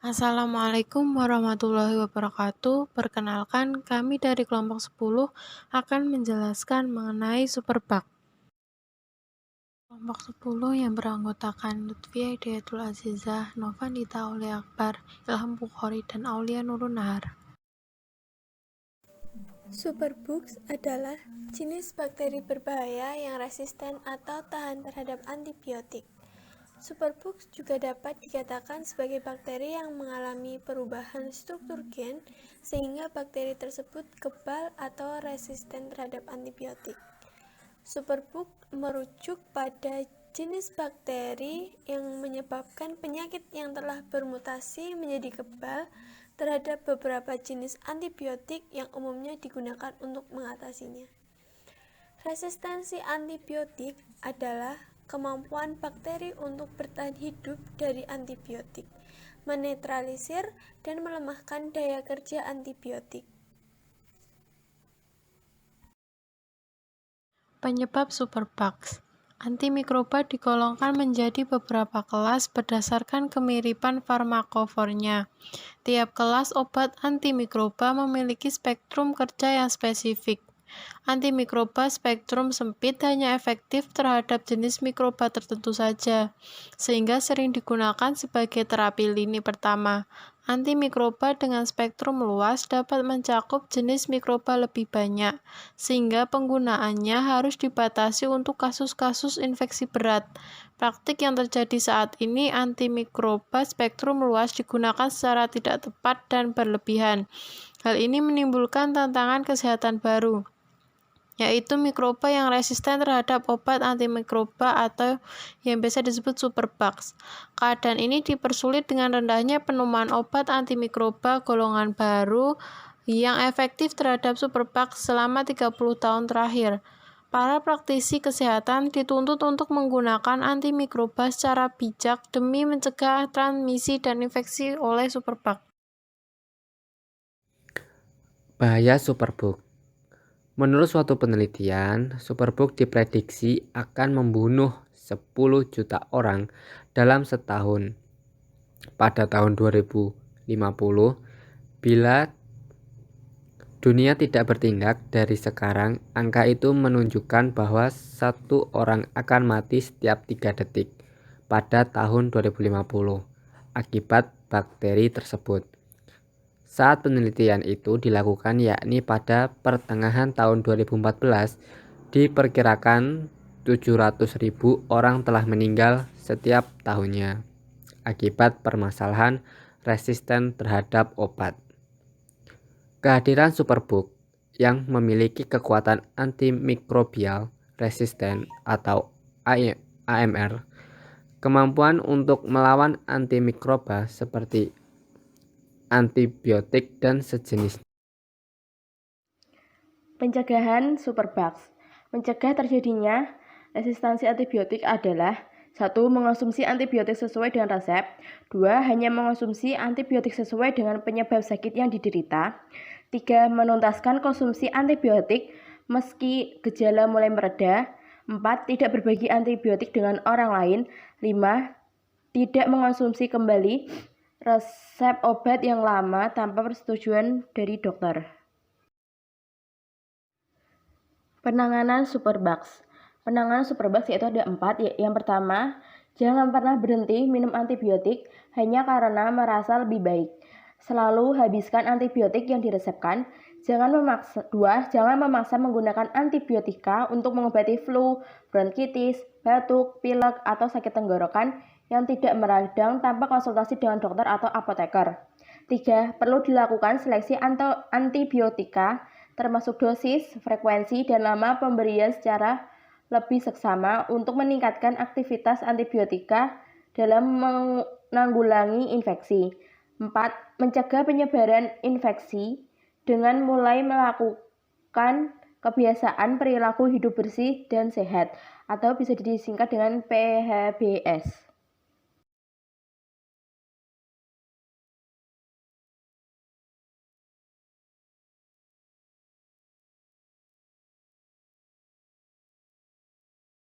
Assalamualaikum warahmatullahi wabarakatuh. Perkenalkan, kami dari kelompok 10 akan menjelaskan mengenai superbug. Kelompok 10 yang beranggotakan Lutfiah Hidayatul Azizah, Novanita Aulia Akbar, Ilham Bukhari, dan Aulia Nurun Nahar. Superbugs adalah jenis bakteri berbahaya yang resisten atau tahan terhadap antibiotik. Superbugs juga dapat dikatakan sebagai bakteri yang mengalami perubahan struktur gen sehingga bakteri tersebut kebal atau resisten terhadap antibiotik. Superbug merujuk pada jenis bakteri yang menyebabkan penyakit yang telah bermutasi menjadi kebal terhadap beberapa jenis antibiotik yang umumnya digunakan untuk mengatasinya. Resistensi antibiotik adalah kemampuan bakteri untuk bertahan hidup dari antibiotik, menetralisir dan melemahkan daya kerja antibiotik. Penyebab superbugs. Antimikroba digolongkan menjadi beberapa kelas berdasarkan kemiripan farmakofornya. Tiap kelas obat antimikroba memiliki spektrum kerja yang spesifik. Antimikroba spektrum sempit hanya efektif terhadap jenis mikroba tertentu saja, sehingga sering digunakan sebagai terapi lini pertama. Antimikroba dengan spektrum luas dapat mencakup jenis mikroba lebih banyak, sehingga penggunaannya harus dibatasi untuk kasus-kasus infeksi berat. Praktik yang terjadi saat ini, antimikroba spektrum luas digunakan secara tidak tepat dan berlebihan. Hal ini menimbulkan tantangan kesehatan baru, yaitu mikroba yang resisten terhadap obat antimikroba atau yang biasa disebut superbugs. Keadaan ini dipersulit dengan rendahnya penemuan obat antimikroba golongan baru yang efektif terhadap superbugs selama 30 tahun terakhir. Para praktisi kesehatan dituntut untuk menggunakan antimikroba secara bijak demi mencegah transmisi dan infeksi oleh superbug. Bahaya superbug. Menurut suatu penelitian, superbug diprediksi akan membunuh 10 juta orang dalam setahun pada tahun 2050 bila dunia tidak bertindak. Dari sekarang, angka itu menunjukkan bahwa 1 orang akan mati setiap 3 detik pada tahun 2050 akibat bakteri tersebut. Saat penelitian itu dilakukan, yakni pada pertengahan tahun 2014, diperkirakan 700.000 orang telah meninggal setiap tahunnya akibat permasalahan resisten terhadap obat. Kehadiran superbug yang memiliki kekuatan antimikrobial resisten atau AMR, kemampuan untuk melawan antimikroba seperti antibiotik dan sejenisnya. Pencegahan superbugs. Mencegah terjadinya resistansi antibiotik adalah 1. Mengonsumsi antibiotik sesuai dengan resep. 2. Hanya mengonsumsi antibiotik sesuai dengan penyebab sakit yang diderita. 3. Menuntaskan konsumsi antibiotik meski gejala mulai mereda. 4. Tidak berbagi antibiotik dengan orang lain. 5. Tidak mengonsumsi kembali resep obat yang lama tanpa persetujuan dari dokter. Penanganan superbugs. Penanganan superbugs yaitu ada 4. Yang pertama, jangan pernah berhenti minum antibiotik hanya karena merasa lebih baik. Selalu habiskan antibiotik yang diresepkan. Jangan memaksa menggunakan antibiotika untuk mengobati flu, bronkitis, batuk, pilek, atau sakit tenggorokan yang tidak meradang tanpa konsultasi dengan dokter atau apoteker. 3. Perlu dilakukan seleksi antibiotika termasuk dosis, frekuensi, dan lama pemberian secara lebih seksama untuk meningkatkan aktivitas antibiotika dalam menanggulangi infeksi. 4. Mencegah penyebaran infeksi dengan mulai melakukan kebiasaan perilaku hidup bersih dan sehat, atau bisa disingkat dengan PHBS.